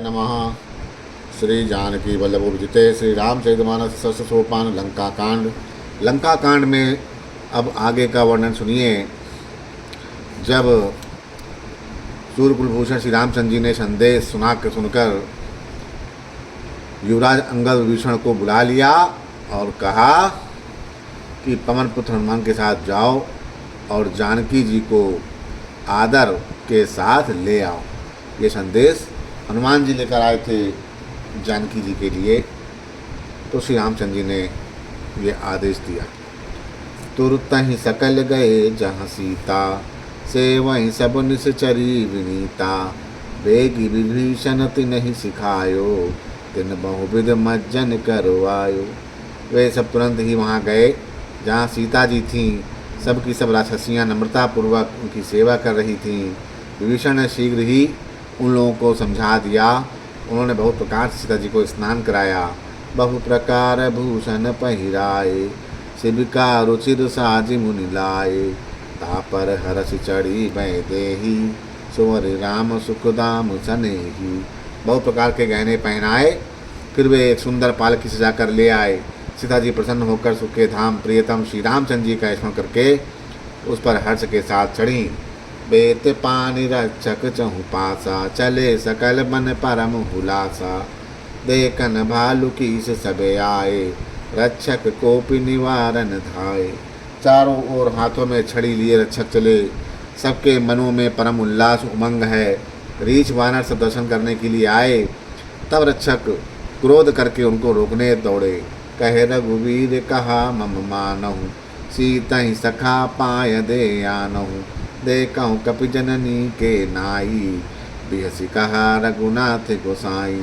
नमः। श्री जानकी वल्लभ विजिते श्री रामचरितमानस षष्ठ सोपान लंका कांड। लंका कांड में अब आगे का वर्णन सुनिए। जब सूर्य कुलभूषण श्री रामचंद्र जी ने संदेश सुनकर युवराज अंगद विभीषण को बुला लिया और कहा कि पवन पुत्र हनुमान के साथ जाओ और जानकी जी को आदर के साथ ले आओ। ये संदेश हनुमान जी लेकर आए थे जानकी जी के लिए। तो श्री रामचंद्र जी ने ये आदेश दिया। तुरत ही सकल गए जहाँ सीता, से वहीं सब निश्चरी विनीता। बेगी विभीषण तिन्हि सिखायो, तिन बहुविध मज्जन करवायो। वे सब तुरंत ही वहाँ गए जहाँ सीता जी थीं। सबकी सब राक्षसियाँ नम्रतापूर्वक उनकी सेवा कर रही थीं। विभीषण ने शीघ्र ही उन लोगों को समझा दिया। उन्होंने बहुत प्रकार से सीता जी को स्नान कराया। बहु प्रकार भूषण पहिराए, शिविका रुचिर साजी मुनि लाए। तापर हरस चढ़ी भय देही, सुवर राम सुखदाम सनेही। बहुत प्रकार के गहने पहनाए। फिर वे एक सुंदर पालकी सजा कर ले आए। सीता जी प्रसन्न होकर सुख के धाम प्रियतम श्री रामचंद्र जी का स्मरण करके उस पर हर्ष के साथ चढ़ी। बेत पानी रक्षक चहु पासा, चले सकल मन परम हुलासा। देखन भालू कीस सबे आए, रक्षक कोपि निवारण धाये। चारों ओर हाथों में छड़ी लिए रक्षक चले। सबके मनों में परम उल्लास उमंग है। रीछ वानर सब दर्शन करने के लिए आए। तब रक्षक क्रोध करके उनको रोकने दौड़े। कहे रघुवीर कहा मम मानहु, सीता ही सखा पाय दे आनहु। देखहु कपि जननी के नाई, बिहसी कहा रघुनाथ गोसाई।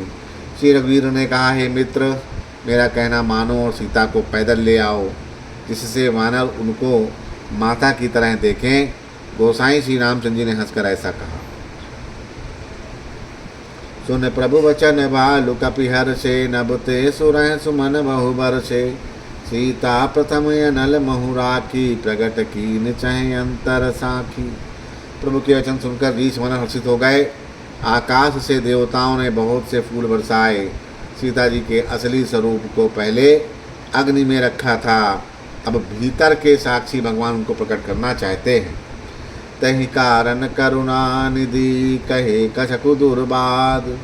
श्री रघुवीर ने कहा, हे मित्र, मेरा कहना मानो और सीता को पैदल ले आओ, जिससे वानर उनको माता की तरह देखें। गोसाई श्री रामचंद्र जी ने हंसकर ऐसा कहा। सुन प्रभु वचन भालु कपि हर्षे, नभ ते सुरह सुमन बहु बरसे। सीता प्रथम अनल महु राखी, प्रगट कीन चहे अंतर साखी। प्रभु के वचन सुनकर रीछ वानर हर्षित हो गए। आकाश से देवताओं ने बहुत से फूल बरसाए। सीता जी के असली स्वरूप को पहले अग्नि में रखा था, अब भीतर के साक्षी भगवान उनको प्रकट करना चाहते हैं। तहि कारण करुणा निधि, कहे कछकु दुर्बाद।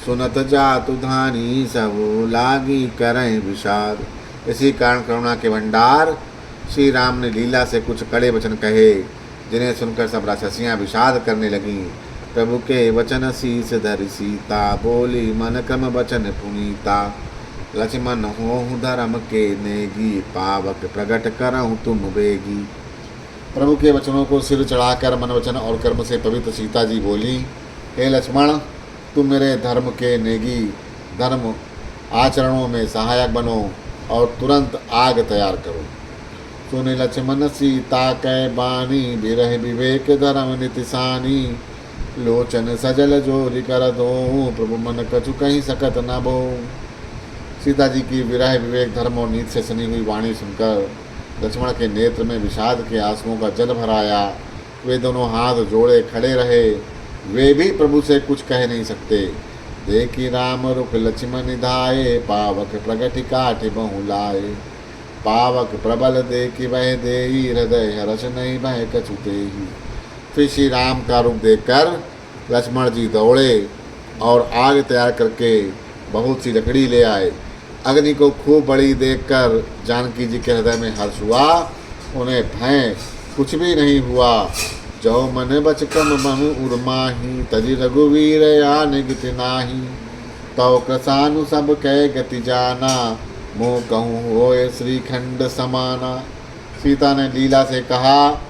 सुनत जातु धानी सबु, लागी करें विषाद। इसी कारण करुणा के भंडार श्री राम ने लीला से कुछ कड़े वचन कहे, जिन्हें सुनकर सब राक्षसियाँ विषाद करने लगीं। प्रभु के वचन शीस धरि सीता, बोली मन क्रम वचन पुनीता। लक्ष्मण होहु धर्म के नेगी, पावक प्रगट करहु तुम बेगी। प्रभु के वचनों को सिर चढ़ाकर मन वचन और कर्म से पवित्र सीता जी बोली, हे लक्ष्मण, तुम मेरे धर्म के नेगी, धर्म आचरणों में सहायक बनो और तुरंत आग तैयार करो। सुनि लक्ष्मण सीता कै बानी, बिरह विवेक धर्म नितिसानी। लोचन सजल जोरि कर दो, प्रभु मन कछु कहीं सकत न बो। सीता जी की विरह विवेक धर्म और नीति से सनी हुई वाणी सुनकर लक्ष्मण के नेत्र में विषाद के आंसुओं का जल भर आया। वे दोनों हाथ जोड़े खड़े रहे। वे भी प्रभु से कुछ कह नहीं सकते। देखी राम रुख लक्ष्मण निधाए, पावक प्रगति काटि बहु लाए। पावक प्रबल देखी वह देई, हृदय हर्ष नहीं भय कछु तेहि। फिर श्री राम का रूप देखकर लक्ष्मण जी दौड़े और आग तैयार करके बहुत सी लकड़ी ले आए। अग्नि को खूब बड़ी देखकर जानकी जी के हृदय में हर्ष हुआ। उन्हें भय कुछ भी नहीं हुआ। जो मन बच कम मनु उर्माही, तजि रघुवीर आन गति नाही। तव कृसानु सब कै गति जाना, मोह कहूँ होए श्रीखंड समाना। सीता ने लीला से कहा,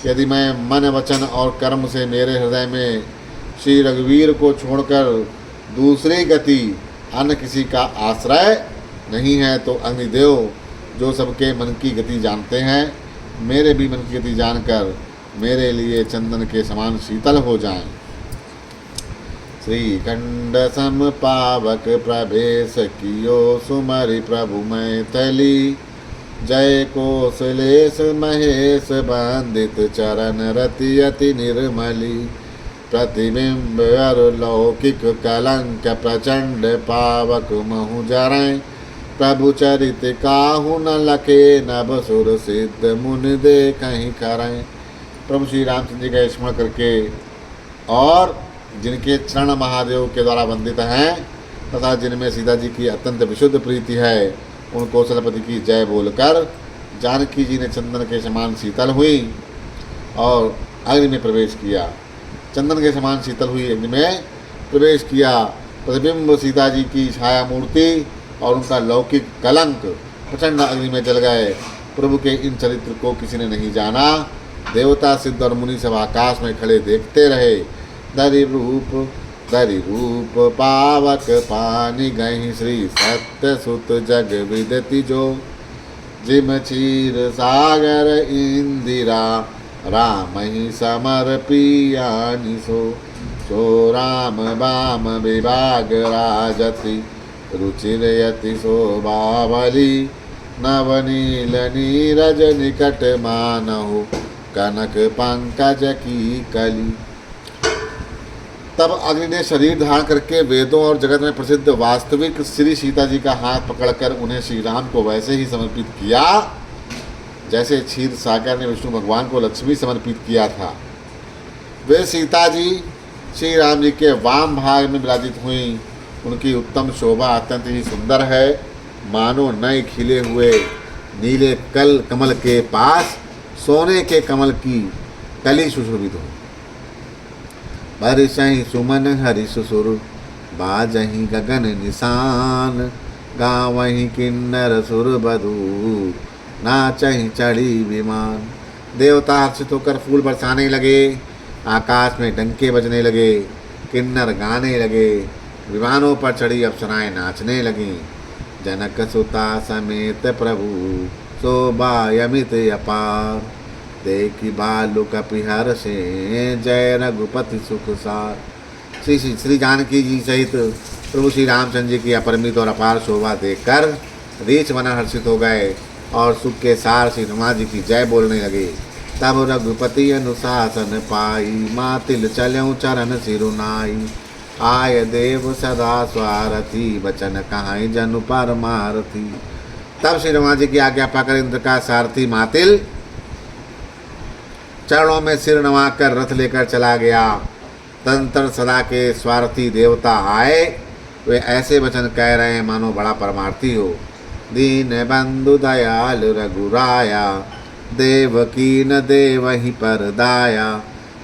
यदि मैं मन वचन और कर्म से मेरे हृदय में श्री रघुवीर को छोड़कर दूसरी गति अन्य किसी का आश्रय नहीं है, तो अग्निदेव जो सबके मन की गति जानते हैं, मेरे भी मन की गति जानकर मेरे लिए चंदन के समान शीतल हो जाएं। श्रीखंड सम पावक प्रभेश कियो, सुमरि प्रभु मैथिली। जय कौशलेश महेश, बंदित चरण रति अति निर्मली। प्रतिबिंब लौकिक कलंक प्रचंड पावक महु जरै। प्रभु चरित काहू न लके नभ सुर सिद्ध मुनि दे कहीं करें। प्रभु श्री रामचंद्र जी का स्मरण करके और जिनके चरण महादेव के द्वारा वंदित हैं तथा जिनमें सीता जी की अत्यंत विशुद्ध प्रीति है, उन कौशलपति की जय बोलकर जानकी जी ने चंदन के समान शीतल हुई और अग्नि में प्रवेश किया। चंदन के समान शीतल हुई अग्नि में प्रवेश किया। प्रतिबिंब सीता जी की छाया मूर्ति और उनका लौकिक कलंक प्रचंड अग्नि में जल गए। प्रभु के इन चरित्र को किसी ने नहीं जाना। देवता सिद्ध और मुनि सब आकाश में खड़े देखते रहे। दरि रूप पावक पानी गहि श्री सत्य सुत जग विदति जो। जिम क्षीर सागर इंदिरा राम ही समर पियानि सो। सो राम बाम विभाग राजति रुचिरयति शोभावली। नवनील नीरज निकट मानहु कनक पंकज की कली। तब अग्नि ने शरीर धारण करके वेदों और जगत में प्रसिद्ध वास्तविक श्री सीता जी का हाथ पकड़कर उन्हें श्री राम को वैसे ही समर्पित किया जैसे क्षीर सागर ने विष्णु भगवान को लक्ष्मी समर्पित किया था। वे सीता जी श्री राम जी के वाम भाग में विराजित हुई। उनकी उत्तम शोभा अत्यंत ही सुंदर है, मानो नए खिले हुए नीले कमल के पास सोने के कमल की कली सुशोभित हो। बरसहि सुमन हरि सुसुर बाजहि गगन निशान। गावहि किन्नर सुर बधू नाचहि चढ़ी विमान। देवता हर्षित होकर फूल बरसाने लगे, आकाश में डंके बजने लगे, किन्नर गाने लगे, विमानों पर चढ़ी अप्सराएं नाचने लगीं। जनक सुता समेत प्रभु शोभा यमित अपार। देखी बालु कपिहर से जय रघुपति सुख सार। श्री जानकी जी सहित प्रभु श्री रामचंद्र जी की अपरिमित और अपार शोभा देखकर रीछ मन हर्षित हो गए और सुख के सार श्री हनुमान जी की जय बोलने लगे। तब रघुपति अनुशासन पाई मातिल चल्यों चरण सिरुनाई। आय देव सदा स्वारथी बचन कहाई जनु परमारथी। तब श्री हनुमान जी की आज्ञा पाकर इंद्र का सारथी मातिल चरणों में सिर नवाकर रथ लेकर चला गया। तदंतर सदा के स्वार्थी देवता आए। वे ऐसे वचन कह रहे हैं मानो बड़ा परमार्थी हो। दीन बंधु दयाल रघुराया देवकी न देवहि पर दाया।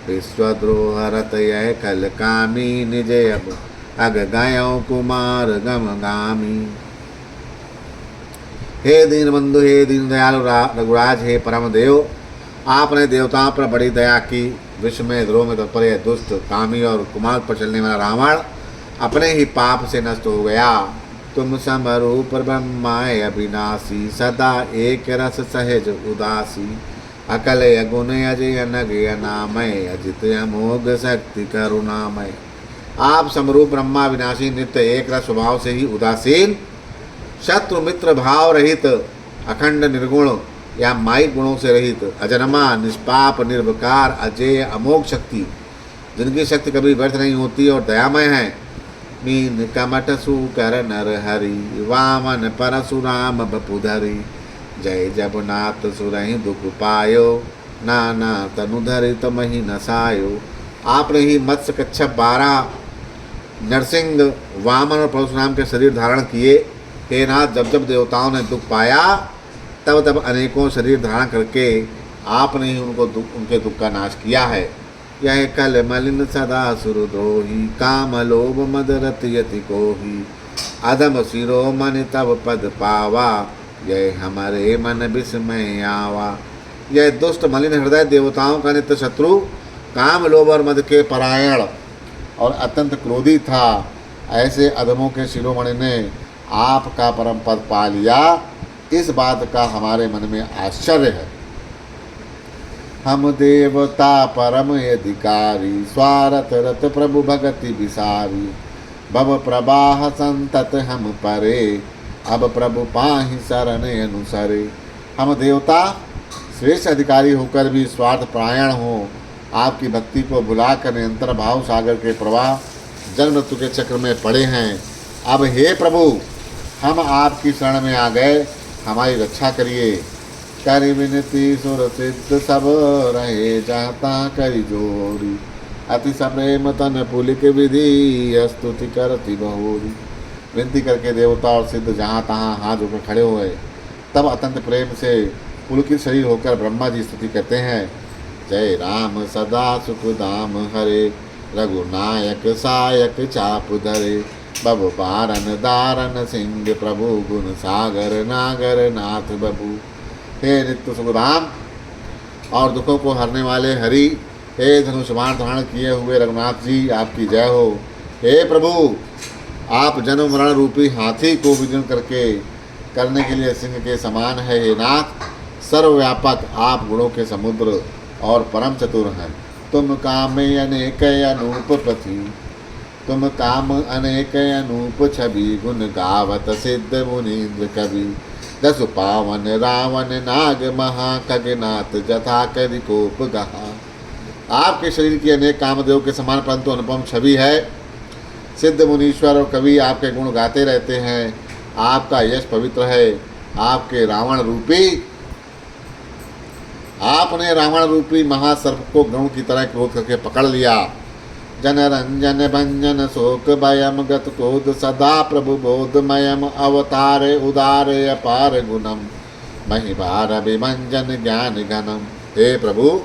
विश्वद्रोह रत यह कल कामी निज अब अग गयो कुमार गम गामी। हे दीन बंधु, हे दीन दयाल रघुराज, हे परम देव, आपने देवताओं पर बड़ी दया की। विश्व में द्रोह में तत्पर यह दुष्ट कामी और कुमार पर चलने वाला रावण अपने ही पाप से नष्ट हो गया। तुम समरूप ब्रह्माय अविनाशी सदा एक रस सहज उदासी। अकल गुण अजय नगय नामय अजित अमोघ शक्ति करुणामय। आप समरूप ब्रह्मा विनाशी नित्य एक रस स्वभाव से ही उदासीन, शत्रु मित्र भाव रहित, अखंड निर्गुण या माई गुणों से रहित, अजन्मा निष्पाप निर्विकार अजय अमोघ शक्ति, जिनकी शक्ति कभी व्यर्थ नहीं होती और दयामय है। मीन कमठ सुकर नर हरि वामन परशुराम बपुधरी। जय जबनाथ सुरहि दुख पायो नाना तनुधरि तमहि नसायो। आपने ही मत्स्य कच्छप 12 नरसिंह वामन और परशुराम के शरीर धारण किए। हे नाथ, जब जब देवताओं ने दुख पाया तब तब अनेकों शरीर धारण करके आपने ही उनके दुख का नाश किया है। यह कल मलिन सदा सुरद्रोही काम लोभ मद रति कोही। अधम सिरो मन तब पद पावा यह हमारे मन विस्मय आवा। यह दुष्ट मलिन हृदय देवताओं का नित्य शत्रु, काम लोभ और मद के परायण और अत्यंत क्रोधी था। ऐसे अधमों के शिरोमणि ने आपका परम पद पा लिया, इस बात का हमारे मन में आश्चर्य है। हम देवता परम अधिकारी स्वारथ रत प्रभु भगति विसारी। भव प्रवाह संतत हम परे अब प्रभु पाहि शरण अनुसरे। हम देवता श्रेष्ठ अधिकारी होकर भी स्वार्थ परायण हो आपकी भक्ति को भुलाकर निरंतर भाव सागर के प्रवाह जन्म मृत्यु के चक्र में पड़े हैं। अब हे प्रभु, हम आपकी शरण में आ गए, हमारी रक्षा करिए। करि विनती सुर सिद्ध सब रहे जाता करि जोरी, अति सप्रेम तन पुलिक विधि स्तुति करती बहुरी। विनती करके देवता और सिद्ध जहाँ तहाँ हाथ जोड़कर खड़े हुए, तब अत्यंत प्रेम से पुलकित शरीर होकर ब्रह्मा जी स्तुति करते हैं। जय राम सदा सुख धाम हरे, रघुनायक सायक चाप धरे। बबु बारन दारन सिंह प्रभु, गुण सागर नागर नाथ बबू। हे नित्य सुखधाम और दुखों को हरने वाले हरि, हे धनुष्मान धारण किए हुए रघुनाथ जी, आपकी जय हो। हे प्रभु, आप जन्म मरण रूपी हाथी को विघ्न करने के लिए सिंह के समान है। हे नाथ, सर्वव्यापक आप गुणों के समुद्र और परम चतुर हैं। तुम काम अनेक अनूप प्रति, तुम काम अनेक अनूप छवि, गुण गावत सिद्ध मुनीन्द्र कवि। दस पावन रावण नाग महा, खगनाथ जथा करि कोप गहा। आपके शरीर की अनेक कामदेव के समान परंतु अनुपम छवि है। सिद्ध मुनीश्वर और कवि आपके गुण गाते रहते हैं। आपका यश पवित्र है। आपने रावण रूपी महासर्प को गरुड़ की तरह क्रोध करके पकड़ लिया। जन रंजन भंजन शोक भयम गत क्रोध, सदा प्रभु बोधमयम अवतारे उदारे अपार गुणम, महिभार अभिमंजन ज्ञान घनम। हे प्रभु,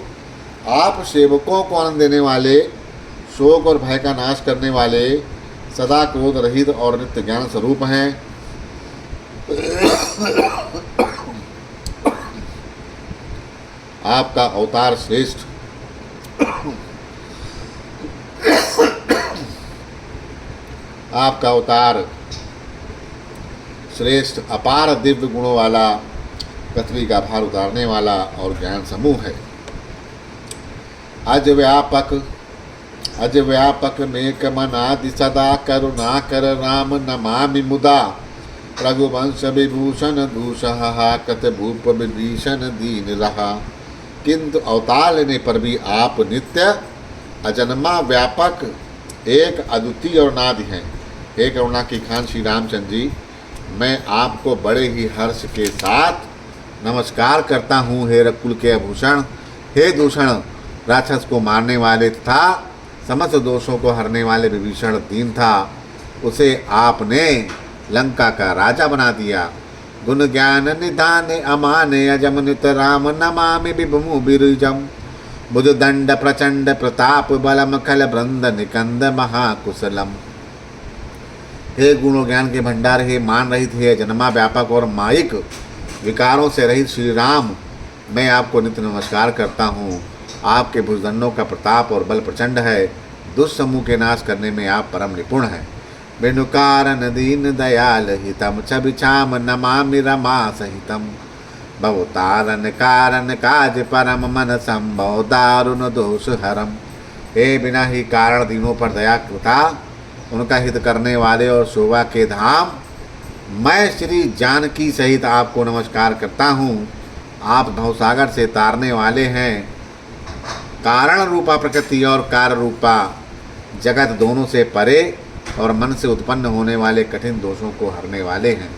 आप सेवकों को आनंद देने वाले, शोक और भय का नाश करने वाले, सदा क्रोध रहित और नित्य ज्ञान स्वरूप हैं। आपका अवतार श्रेष्ठ, आपका अवतार श्रेष्ठ अपार दिव्य गुणों वाला, पृथ्वी का भार उतारने वाला और ज्ञान समूह है। अज व्यापक मेक मनादि सदा, करुणा कर राम नमामि मुदा। रघुवंश विभूषण दूष हाकत, भूप विभीषण दीन रहा। किंतु अवतार लेने पर भी आप नित्य अजन्मा व्यापक एक अद्वितीय और नादि हैं। हे करुणा की खान श्री रामचंद्र जी, मैं आपको बड़े ही हर्ष के साथ नमस्कार करता हूँ। हे रकुल के आभूषण, हे दूषण राक्षस को मारने वाले तथा समस्त दोषों को हरने वाले विभीषण दीन था, उसे आपने लंका का राजा बना दिया। गुण ज्ञान निधान अमाने, अजम नित राम नमामि विभुमु बिरुजम। बुध दंड प्रचंड प्रताप, बलम खल बृंद निकंद महाकुशलम। हे गुण ज्ञान के भंडार, हे मान रहित, हे जन्मा व्यापक और माइक विकारों से रहित श्री राम, मैं आपको नित्य नमस्कार करता हूँ। आपके भुजदंडों का प्रताप और बल प्रचंड है। दुष्समूह के नाश करने में आप परम निपुण हैं। बिनु कारण दीन दयाल हितम, छबिछाम नमामि रमा सहितम। भवतारण कारण काज परम, मन संभव दारुण दोष हरम। हे बिना ही कारण दीनों पर दया कृता, उनका हित करने वाले और शोभा के धाम, मैं श्री जानकी सहित आपको नमस्कार करता हूँ। आप भवसागर से तारने वाले हैं। कारण रूपा प्रकृति और कार्य रूपा जगत दोनों से परे और मन से उत्पन्न होने वाले कठिन दोषों को हरने वाले हैं।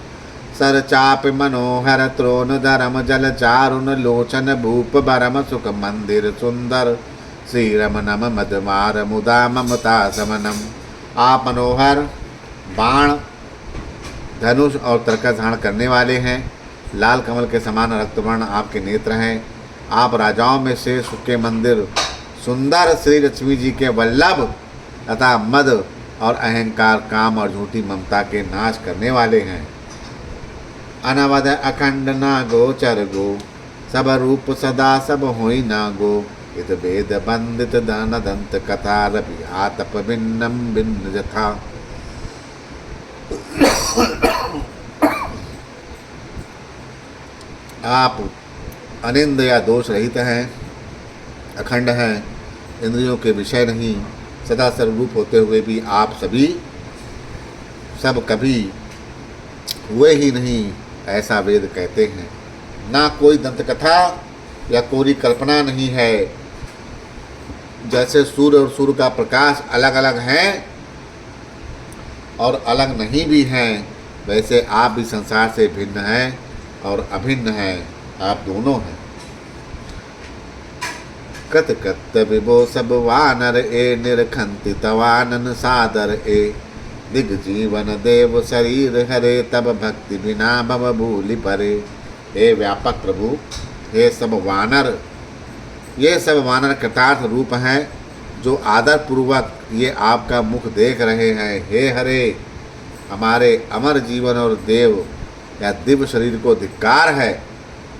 सर चाप मनोहर त्रोन धर्म, जल चारुन लोचन भूप बरम, सुख मंदिर सुंदर, श्री रमनम मदमार मुदा ममता समनम। आप मनोहर बाण, धनुष और तरकस धारण करने वाले हैं। लाल कमल के समान रक्तवर्ण आपके नेत्र हैं। आप राजाओं में से सुख के मंदिर, सुंदर श्री लक्ष्मी जी के वल्लभ तथा मद और अहंकार, काम और झूठी ममता के नाश करने वाले हैं। अनवध अखंड ना गोचर गो, सब रूप सदा सब होई ना गो। इत वेद बंदित धन दंत कथा, रवि आतप भिन्नम भिन्न जथा। आप अनिंद या दोष रहित हैं, अखंड हैं, इंद्रियों के विषय नहीं, सदा सर्वरूप होते हुए भी आप सब कभी हुए ही नहीं, ऐसा वेद कहते हैं। ना कोई दंत कथा या कोई कल्पना नहीं है। जैसे सूर्य और सूर्य का प्रकाश अलग अलग है और अलग नहीं भी हैं, वैसे आप भी संसार से भिन्न हैं और अभिन्न हैं, आप दोनों हैं। कत कत विभो सब वानर ए निरखंति तवानन सादर ए दिग जीवन देव शरीर हरे तब भक्ति बिना भव भूलि परे। हे व्यापक प्रभु, हे सब वानर, ये सब वानर कृतार्थ रूप हैं जो आदर पूर्वक ये आपका मुख देख रहे हैं। हे हरे, हमारे अमर जीवन और देव या दिव्य शरीर को धिक्कार है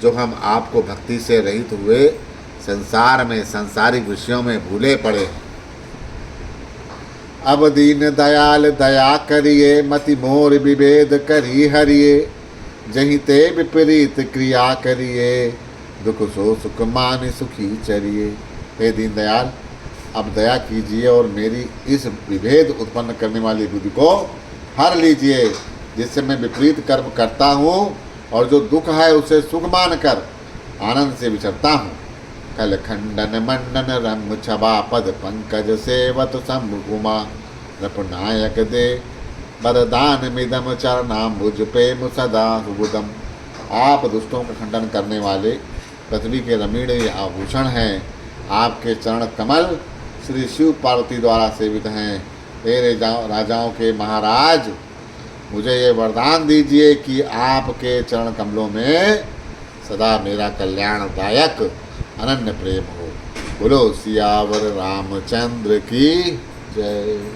जो हम आपको भक्ति से रहित हुए संसार में सांसारिक विषयों में भूले पड़े। अब दीन दयाल दया करिए, मति मोर विभेद करी हरिए, जहीं ते विपरीत क्रिया करिए, दुख सो सुख मान सुखी चरिए। हे दीन दयाल, अब दया कीजिए और मेरी इस विभेद उत्पन्न करने वाली बुद्धि को हर लीजिए, जिससे मैं विपरीत कर्म करता हूँ और जो दुख है उसे सुख मानकर आनंद से विचरता हूँ। कल खंडन मंडन रम छबा पद पंकज सेवत शंभुमा नृपनायक दे वरदान मिदम चरणाम्बुज प्रेम सदा सुबुदम। आप दुष्टों का खंडन करने वाले पृथ्वी के रमणीय आभूषण हैं। आपके चरण कमल श्री शिव पार्वती द्वारा सेवित हैं। हे राजाओं के महाराज, मुझे ये वरदान दीजिए कि आपके चरण कमलों में सदा मेरा कल्याणदायक अनन्य प्रेम हो। बोलो सियावर रामचंद्र की जय।